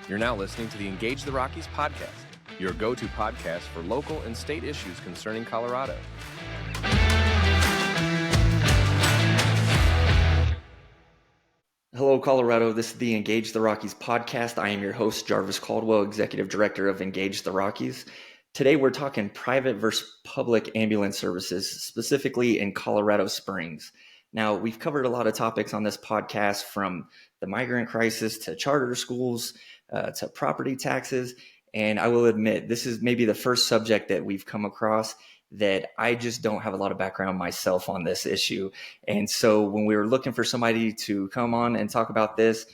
You're now listening to the Engage the Rockies podcast, your go-to podcast for local and state issues concerning Colorado. Hello, Colorado. This is the Engage the Rockies podcast. I am your host, Jarvis Caldwell, Executive Director of Engage the Rockies. Today, we're talking private versus public ambulance services, specifically in Colorado Springs. Now, we've covered a lot of topics on this podcast, from the migrant crisis to charter schools to property taxes. And I will admit, this is maybe the first subject that we've come across that I just don't have a lot of background myself on this issue. And so when we were looking for somebody to come on and talk about this,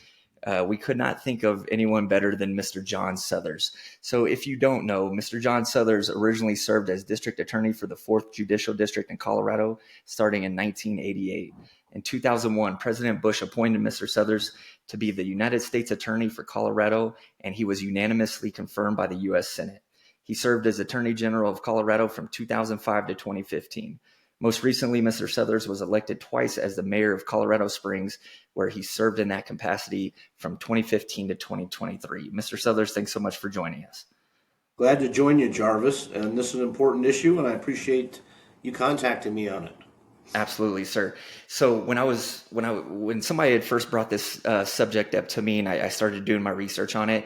we could not think of anyone better than Mr. John Suthers. So if you don't know, Mr. John Suthers originally served as district attorney for the 4th Judicial District in Colorado, starting in 1988. In 2001, President Bush appointed Mr. Suthers to be the United States Attorney for Colorado, and he was unanimously confirmed by the U.S. Senate. He served as Attorney General of Colorado from 2005 to 2015. Most recently, Mr. Suthers was elected twice as the mayor of Colorado Springs, where he served in that capacity from 2015 to 2023. Mr. Suthers, thanks so much for joining us. Glad to join you, Jarvis. And this is an important issue, and I appreciate you contacting me on it. Absolutely, sir. So when somebody had first brought this subject up to me, and I started doing my research on it,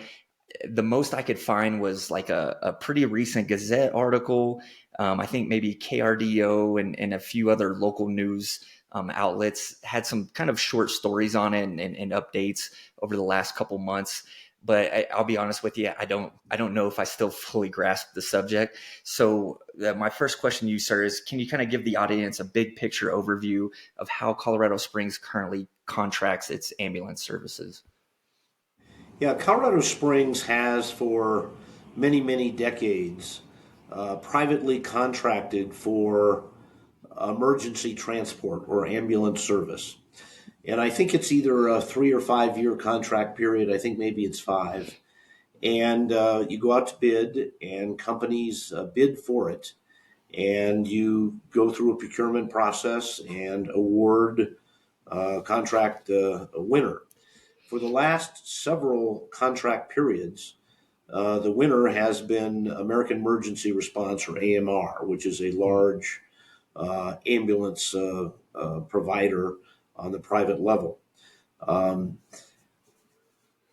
the most I could find was like a pretty recent Gazette article. I think maybe KRDO and a few other local news outlets had some kind of short stories on it and updates over the last couple months. But I'll be honest with you, I don't know if I still fully grasp the subject. So my first question to you, sir, is can you kind of give the audience a big picture overview of how Colorado Springs currently contracts its ambulance services? Yeah, Colorado Springs has for many, many decades privately contracted for emergency transport or ambulance service. And I think it's either a 3 or 5 year contract period. I think maybe it's 5. And you go out to bid, and companies bid for it. And you go through a procurement process and award contract a winner. For the last several contract periods, the winner has been American Emergency Response, or AMR, which is a large ambulance provider on the private level.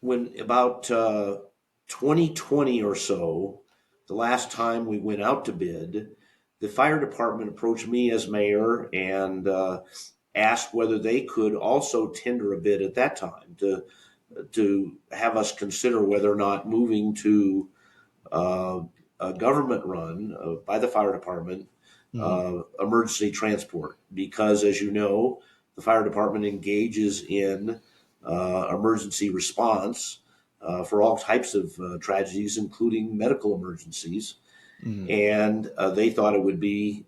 When about 2020 or so, the last time we went out to bid, the fire department approached me as mayor and asked whether they could also tender a bid at that time to have us consider whether or not moving to a government run by the fire department emergency transport, because, as you know, the fire department engages in emergency response for all types of tragedies, including medical emergencies. And they thought it would be,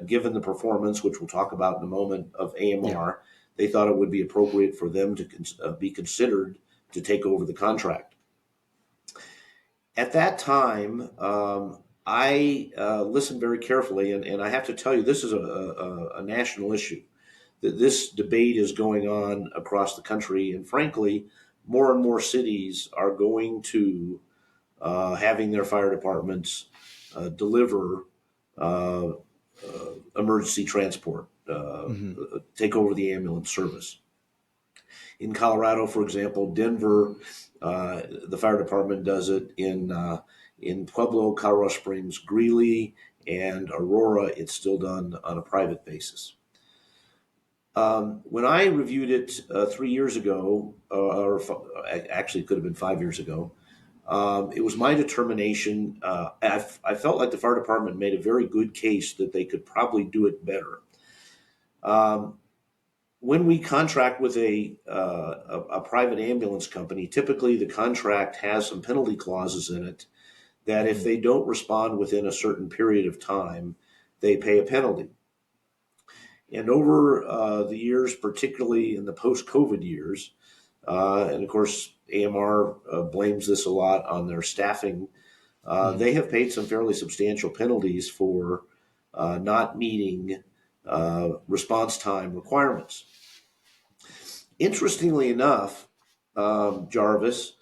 given the performance, which we'll talk about in a moment, of AMR, they thought it would be appropriate for them to be considered to take over the contract. At that time, I listened very carefully, and I have to tell you, this is a national issue. This debate is going on across the country, and frankly, more and more cities are going to having their fire departments deliver emergency transport, take over the ambulance service. In Colorado, for example, Denver, the fire department does it. In Pueblo, Colorado Springs, Greeley, and Aurora, it's still done on a private basis. When I reviewed it 3 years ago, or actually it could have been 5 years ago, it was my determination. I felt like the fire department made a very good case that they could probably do it better. When we contract with a private ambulance company, typically the contract has some penalty clauses in it that if they don't respond within a certain period of time, they pay a penalty. And over the years, particularly in the post-COVID years, and of course, AMR blames this a lot on their staffing, they have paid some fairly substantial penalties for not meeting response time requirements. Interestingly enough, Jarvis,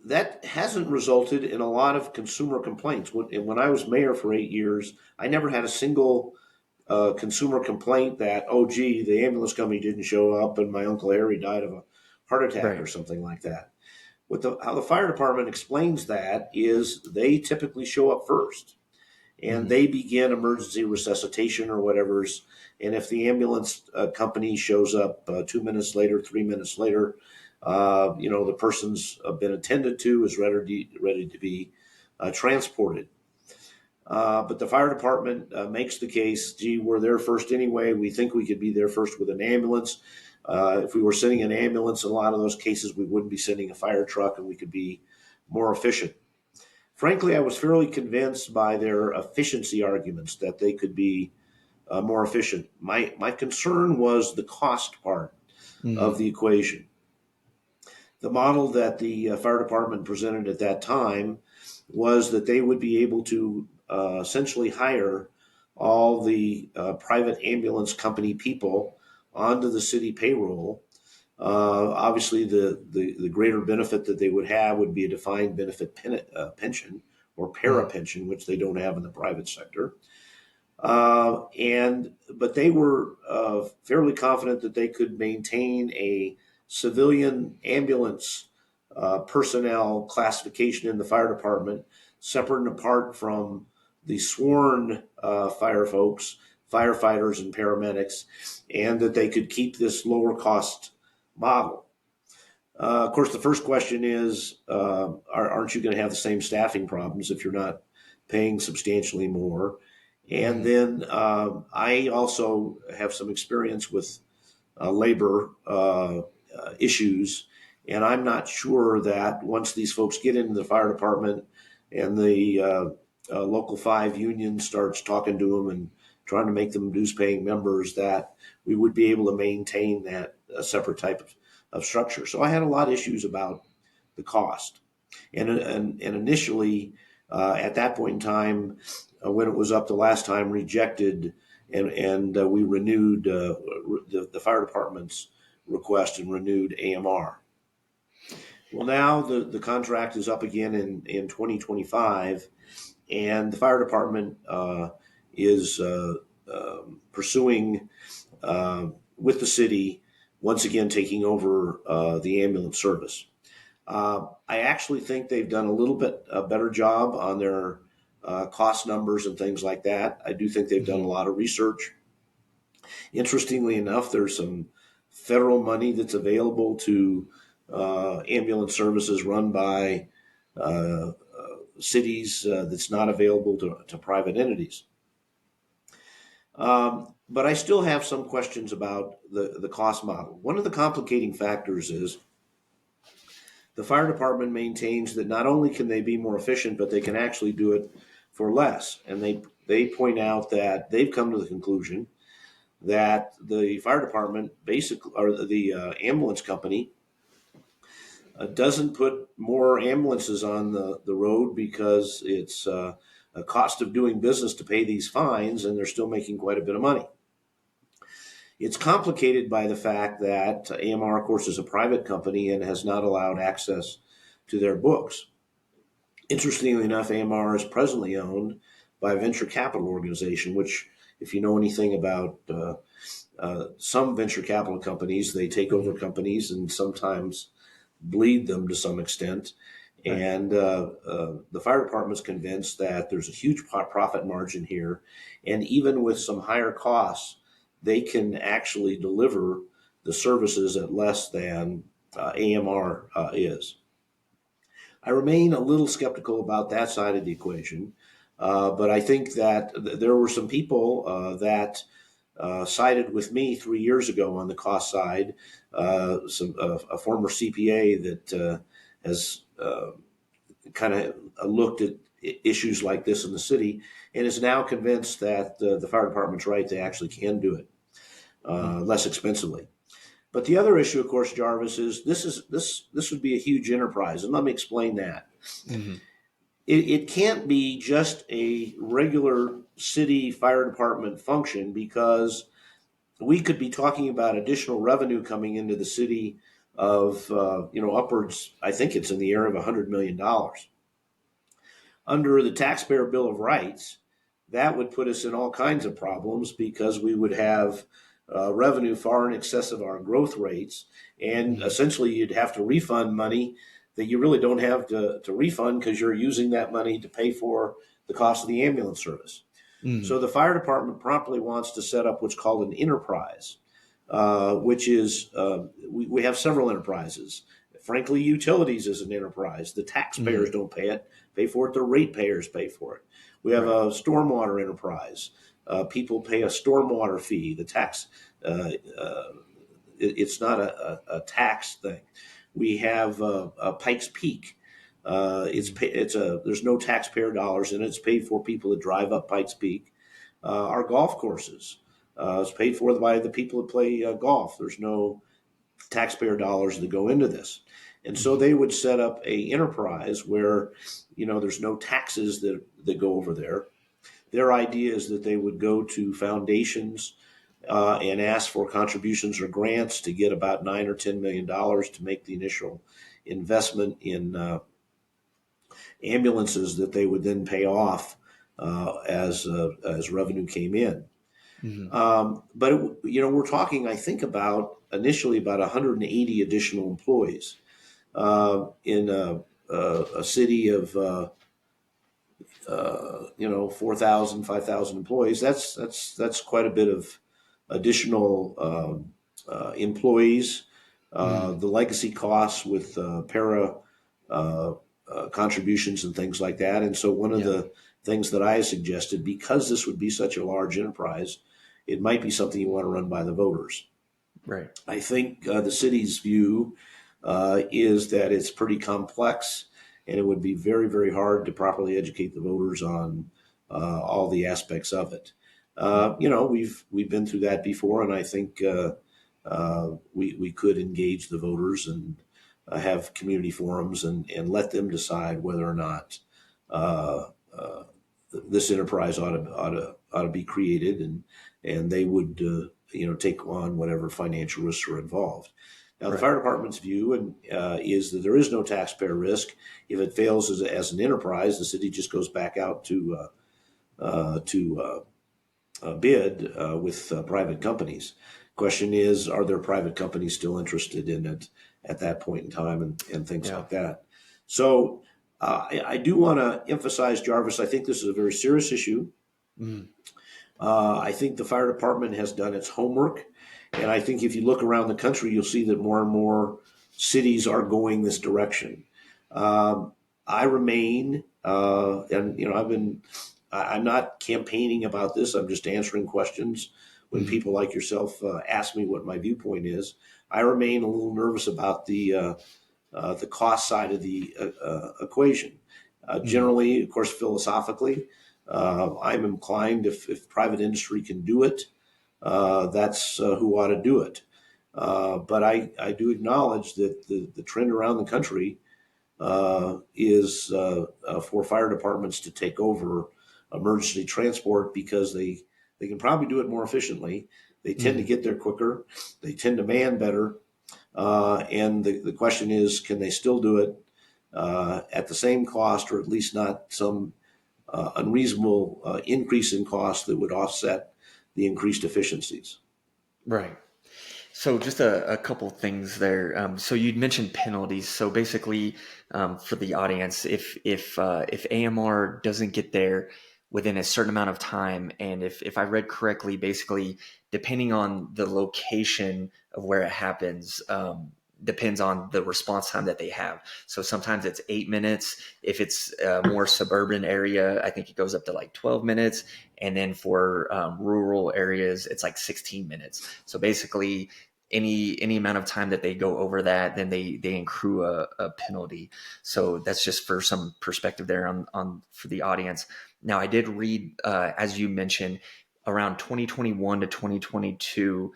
that hasn't resulted in a lot of consumer complaints. When I was mayor for 8 years, I never had a single consumer complaint that, oh, gee, the ambulance company didn't show up and my Uncle Harry died of a heart attack Right. or something like that. How the fire department explains that is they typically show up first and Mhm. they begin emergency resuscitation or whatever's. And if the ambulance company shows up 2 minutes later, 3 minutes later, the person's been attended to, is ready to be transported. But the fire department makes the case, gee, we're there first anyway. We think we could be there first with an ambulance. If we were sending an ambulance, in a lot of those cases, we wouldn't be sending a fire truck and we could be more efficient. Frankly, I was fairly convinced by their efficiency arguments that they could be more efficient. My concern was the cost part Mhm. of the equation. The model that the fire department presented at that time was that they would be able to essentially hire all the private ambulance company people onto the city payroll. Obviously, the greater benefit that they would have would be a defined benefit pension or para Mhm. pension, which they don't have in the private sector. But they were fairly confident that they could maintain a civilian ambulance personnel classification in the fire department, separate and apart from the sworn fire folks, firefighters, and paramedics, and that they could keep this lower cost model. Of course, the first question is, aren't you going to have the same staffing problems if you're not paying substantially more? And Mhm. then I also have some experience with labor issues, and I'm not sure that once these folks get into the fire department and the local 5 union starts talking to them and trying to make them dues paying members, that we would be able to maintain that separate type of structure. So I had a lot of issues about the cost. And initially, at that point in time, when it was up the last time, rejected, and we renewed the fire department's request and renewed AMR. Well, now the contract is up again in 2025, and the fire department is pursuing with the city once again taking over the ambulance service. I actually think they've done a little bit a better job on their cost numbers and things like that. I do think they've done a Mhm. lot of research. Interestingly enough, there's some federal money that's available to ambulance services run by cities that's not available to private entities. But I still have some questions about the cost model. One of the complicating factors is the fire department maintains that not only can they be more efficient, but they can actually do it for less. And they point out that they've come to the conclusion that the fire department basically, or the ambulance company, doesn't put more ambulances on the road because it's a cost of doing business to pay these fines, and they're still making quite a bit of money. It's complicated by the fact that AMR, of course, is a private company and has not allowed access to their books. Interestingly enough, AMR is presently owned by a venture capital organization, which, if you know anything about some venture capital companies, they take over Mhm. companies and sometimes bleed them to some extent. Right. And the fire department is convinced that there's a huge profit margin here. And even with some higher costs, they can actually deliver the services at less than AMR is. I remain a little skeptical about that side of the equation, but I think that there were some people that sided with me 3 years ago on the cost side. A former CPA that has kind of looked at issues like this in the city and is now convinced that the fire department's right; they actually can do it Mhm. less expensively. But the other issue, of course, Jarvis, is this would be a huge enterprise, and let me explain that. Mhm. It can't be just a regular city fire department function because we could be talking about additional revenue coming into the city of upwards. I think it's in the area of $100 million. Under the Taxpayer Bill of Rights, that would put us in all kinds of problems because we would have revenue far in excess of our growth rates, and essentially you'd have to refund money that you really don't have to refund because you're using that money to pay for the cost of the ambulance service. So the fire department promptly wants to set up what's called an enterprise, which is we have several enterprises. Frankly, utilities is an enterprise. The taxpayers don't pay for it. The ratepayers pay for it. We have a stormwater enterprise. People pay a stormwater fee. The tax, it's not a tax thing. We have Pikes Peak. There's no taxpayer dollars in it. It's paid for people that drive up Pikes Peak. Our golf courses is paid for by the people that play golf. There's no taxpayer dollars that go into this. And so they would set up a enterprise where, there's no taxes that go over there. Their idea is that they would go to foundations and ask for contributions or grants to get about $9 or $10 million to make the initial investment in ambulances that they would then pay off as revenue came in. But we're talking, I think, about initially about 180 additional employees in a city of 4,000, 5,000 employees. That's quite a bit of additional employees. The legacy costs with para contributions and things like that. And so one of the things that I suggested, because this would be such a large enterprise, it might be something you want to run by the voters. Right. I think the city's view is that it's pretty complex, and it would be very, very hard to properly educate the voters on all the aspects of it. We've been through that before, and I think we could engage the voters and have community forums and let them decide whether or not this enterprise ought to be created, and they would take on whatever financial risks are involved. Now, the fire department's view is that there is no taxpayer risk. If it fails as an enterprise, the city just goes back out to bid with private companies. Question is, are there private companies still interested in it at that point in time and things like that? So I do want to emphasize, Jarvis, I think this is a very serious issue. I think the fire department has done its homework. And I think if you look around the country, you'll see that more and more cities are going this direction. I remain, I'm not campaigning about this. I'm just answering questions when people like yourself ask me what my viewpoint is. I remain a little nervous about the cost side of the equation. Generally, of course, philosophically, I'm inclined if private industry can do it, that's who ought to do it. But I do acknowledge that the trend around the country is for fire departments to take over emergency transport because they can probably do it more efficiently. They tend to get there quicker. They tend to man better. And the question is, can they still do it at the same cost, or at least not some unreasonable increase in cost that would offset the increased efficiencies? Right. So just a couple things there. So you'd mentioned penalties. So basically, for the audience, if AMR doesn't get there within a certain amount of time, and if I read correctly, basically depending on the location of where it happens, depends on the response time that they have. So sometimes it's 8 minutes. If it's a more suburban area, I think it goes up to like 12 minutes. And then for rural areas, it's like 16 minutes. So basically any amount of time that they go over that, then they accrue a penalty. So that's just for some perspective there on for the audience. Now, I did read, as you mentioned, around 2021 to 2022,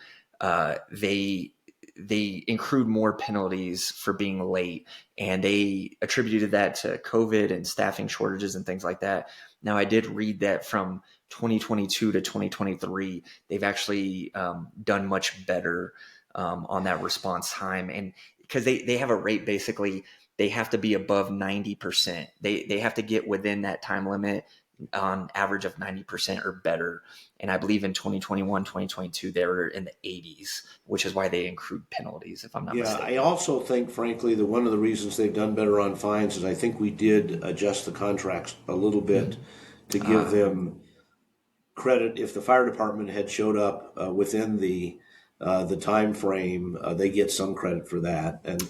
they accrued more penalties for being late, and they attributed that to COVID and staffing shortages and things like that. Now, I did read that from 2022 to 2023, they've actually done much better on that response time. And because they have a rate, basically they have to be above 90%. They have to get within that time limit on average of 90% or better. And I believe in 2021, 2022, they were in the 80s, which is why they accrued penalties, if I'm not Yeah, I mistaken. also think, frankly, that one of the reasons they've done better on fines is I think we did adjust the contracts a little bit to give Ah, them credit. If the fire department had showed up within the time frame, they get some credit for that, and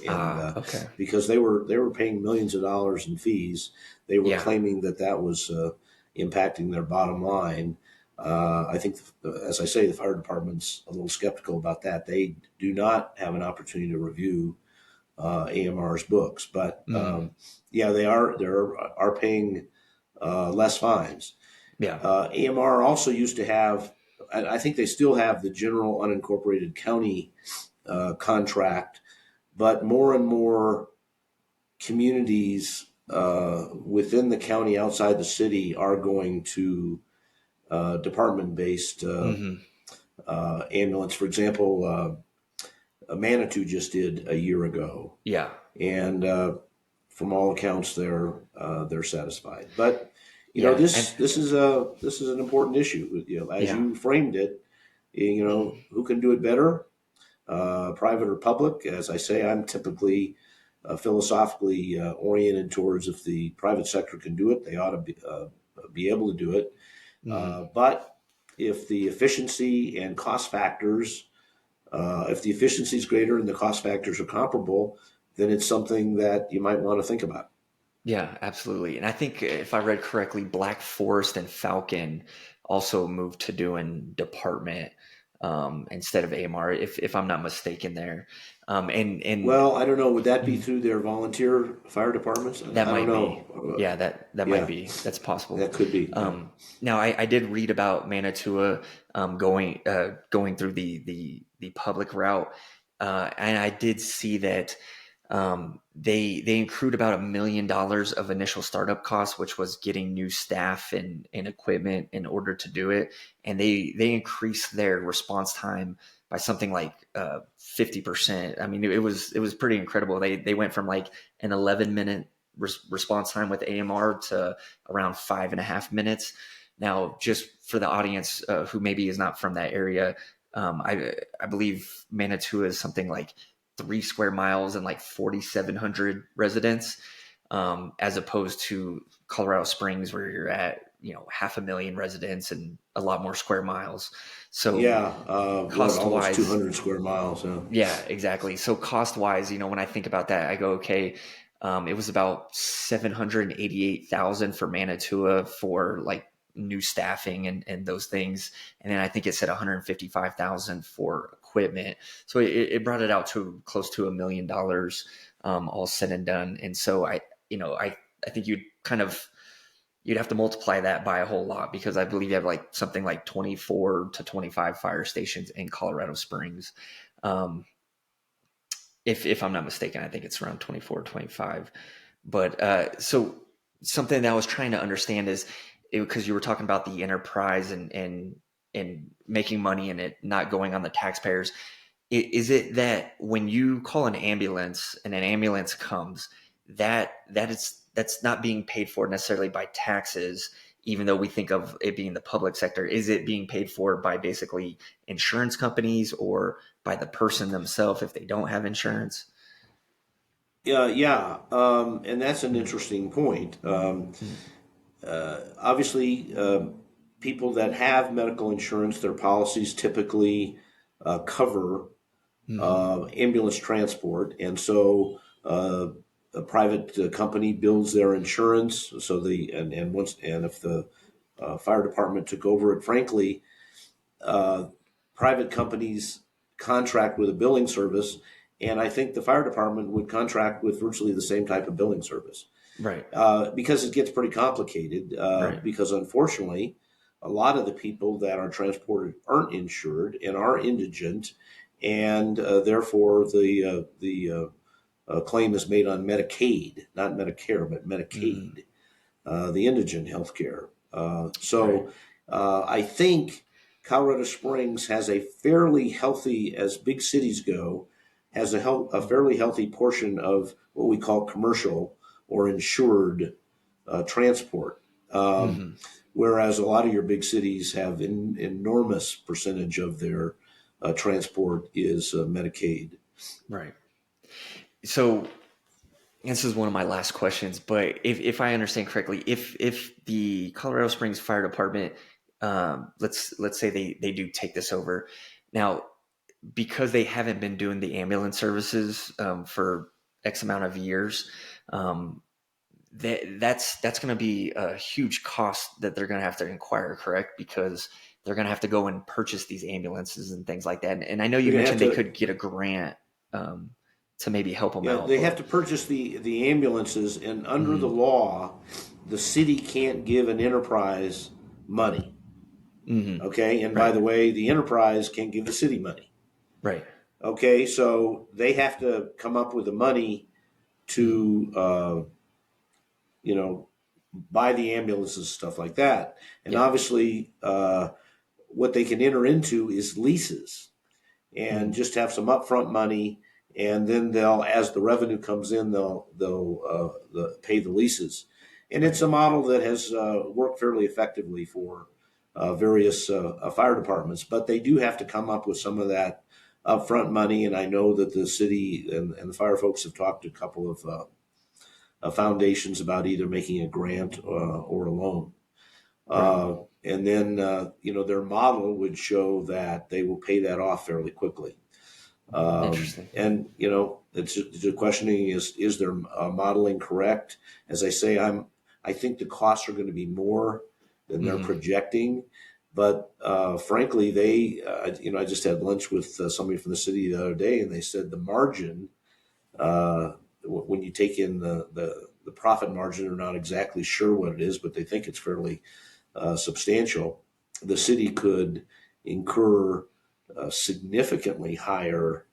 okay. because they were paying millions of dollars in fees, they were Yeah. claiming that that was impacting their bottom line. I think, as I say, the fire department's a little skeptical about that. They do not have an opportunity to review AMR's books, but Mm, yeah, they are paying less fines. yeah. AMR also used to have, I think they still have the general unincorporated county contract, but more and more communities within the county outside the city are going to department based Hmm. ambulance. For example, Manitou just did a year ago, Yeah. and from all accounts, they're satisfied. But Yeah. And this is an important issue. As yeah. you framed it, who can do it better, private or public? As I say, I'm typically philosophically oriented towards if the private sector can do it, they ought to be able to do it. Hmm. But if the efficiency and cost factors if the efficiency is greater and the cost factors are comparable, then it's something that you might want to think about. Yeah, absolutely. And I think if I read correctly, Black Forest and Falcon also moved to doing department instead of AMR, if I'm not mistaken there. And Well, I don't know. Would that be through their volunteer fire departments? that I don't might be. know. Yeah, that might Yeah, be. That's possible. that could be. Yeah. Now, I did read about Manitoua going through the public route, and I did see that they accrued about $1 million of initial startup costs, which was getting new staff and equipment in order to do it, and they increased their response time by something like 50%. I mean, it was pretty incredible. They went from like an 11-minute response time with AMR to around 5.5 minutes. Now, just for the audience who maybe is not from that area, I believe Manitoua is something like 3 square miles and like 4,700 residents, as opposed to Colorado Springs, where you're at 500,000 residents and a lot more square miles. So Yeah. What, cost almost wise, 200 square miles. Yeah. yeah, exactly. So cost wise, when I think about that, I go, okay, it was about 788,000 for Manitoua for like new staffing and those things, and then I think it said 155,000 for equipment. So it brought it out to close to $1 million, all said and done. And so I think you'd have to multiply that by a whole lot, because I believe you have like something like 24 to 25 fire stations in Colorado Springs. Um, if I'm not mistaken, I think it's around 24, 25. But so something that I was trying to understand is, because you were talking about the enterprise and making money and it not going on the taxpayers. Is it that when you call an ambulance and an ambulance comes, that's not being paid for necessarily by taxes, even though we think of it being the public sector? Is it being paid for by basically insurance companies or by the person themselves if they don't have insurance? Yeah. And that's an interesting point. Obviously, people that have medical insurance, their policies typically cover Mm-hmm. ambulance transport, and so a private company builds their insurance. So and if the fire department took over it, frankly, uh, private companies contract with a billing service, and I think the fire department would contract with virtually the same type of billing service Right. because it gets pretty complicated. Right. Because unfortunately, a lot of the people that are transported aren't insured and are indigent, and therefore the claim is made on Medicaid, not Medicare, but Mm-hmm. Medicaid, the indigent health care. Right. I think Colorado Springs has a fairly healthy, as big cities go, has a fairly healthy portion of what we call commercial or insured transport. Hmm. Whereas a lot of your big cities have an enormous percentage of their transport is Medicaid. Right. So this is one of my last questions, but if I understand correctly, if the Colorado Springs Fire Department, let's say they do take this over now, because they haven't been doing the ambulance services for X amount of years, um, that's going to be a huge cost that they're going to have to inquire, correct? Because they're going to have to go and purchase these ambulances and things like that. And I know you They're going to have mentioned they to, could get a grant um, to maybe help them yeah, out, they have but to purchase the ambulances, and under the mhm, law, the city can't give an enterprise money. mhm, Okay, and by right, the way, the enterprise can't give the city money. right, Okay, so they have to come up with the money mhm, to you know buy the ambulances, stuff like that. And yeah, obviously, what they can enter into is leases and mhm, just have some upfront money, and then they'll, as the revenue comes in, they'll pay the leases. And it's right, a model that has worked fairly effectively for various fire departments, but they do have to come up with some of that upfront money. And I know that the city and the fire folks have talked to a couple of foundations about either making a grant or a loan. right. And then, their model would show that they will pay that off fairly quickly. Interesting. And it's the questioning is their modeling correct? As I say, I think the costs are going to be more than they're Hmm. projecting. But frankly, I just had lunch with somebody from the city the other day, and they said the margin, when you take in the profit margin, they're not exactly sure what it is, but they think it's fairly substantial. The city could incur significantly higher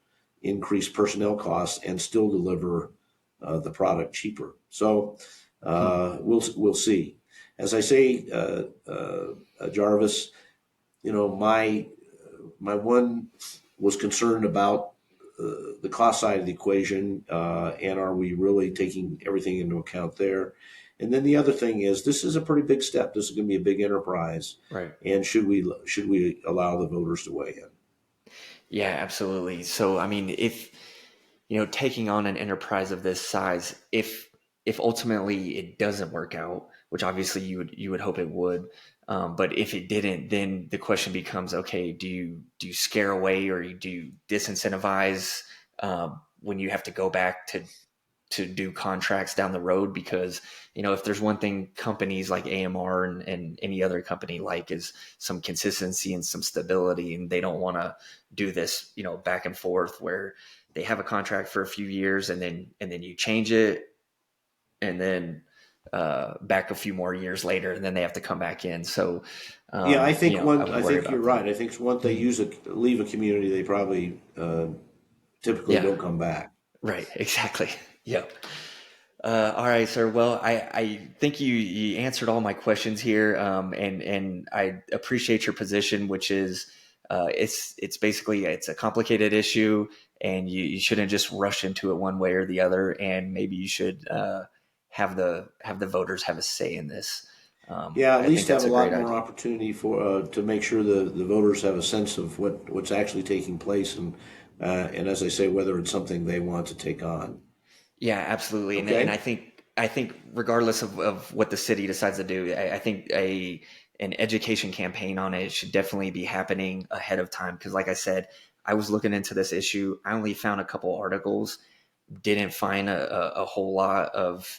increased personnel costs and still deliver the product cheaper. So Hmm. we'll see. As I say, Jarvis, my one was concerned about the cost side of the equation, and are we really taking everything into account there? And then the other thing is, this is a pretty big step. This is going to be a big enterprise, Right. and should we allow the voters to weigh in? Yeah, absolutely. So, I mean, if taking on an enterprise of this size, if ultimately it doesn't work out, which obviously you would hope it would, but if it didn't, then the question becomes, okay, do you scare away or do you disincentivize when you have to go back to do contracts down the road? Because if there's one thing companies like AMR and any other company like is some consistency and some stability, and they don't want to do this back and forth where they have a contract for a few years and then you change it and then back a few more years later and then they have to come back in. So Yeah, I would I worry think you're about right. that. I think once they Mhm. leave a community, they probably typically Yeah, don't come back. right, exactly. Yep. All right, sir. Well, I think you answered all my questions here, and I appreciate your position, which is it's basically it's a complicated issue, and you shouldn't just rush into it one way or the other, and maybe you should have the voters have a say in this. Yeah, at I think least have that's a a great lot more idea. opportunity for to make sure the voters have a sense of what's actually taking place, and as I say, whether it's something they want to take on. Yeah, absolutely. And I Okay. think regardless of what the city decides to do, I think an education campaign on it should definitely be happening ahead of time. Because like I said, I was looking into this issue. I only found a couple articles, didn't find a whole lot of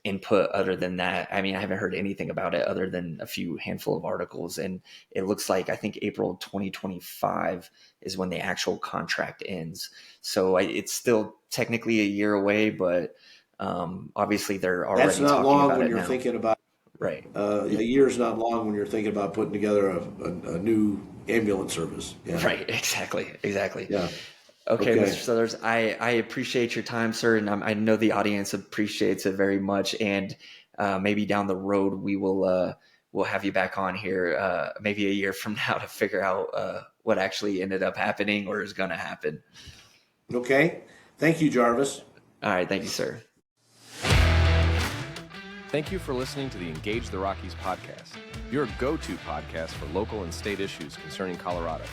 input other than that. I mean, I haven't heard anything about it other than a few handful of articles. And it looks like I think April 2025 is when the actual contract ends. So it's still technically a year away, but obviously they're That's already not talking long about when it you're now. thinking about Right. a year is not long when you're thinking about putting together a new ambulance service. Yeah. Right. Exactly. Exactly. Yeah. Okay, Mr. Okay. Suthers, I appreciate your time, sir, and I know the audience appreciates it very much. And maybe down the road we'll have you back on here, maybe a year from now, to figure out what actually ended up happening or is going to happen. Okay. Thank you, Jarvis. All right. Thank you, sir. Thank you for listening to the Engage the Rockies podcast, your go-to podcast for local and state issues concerning Colorado.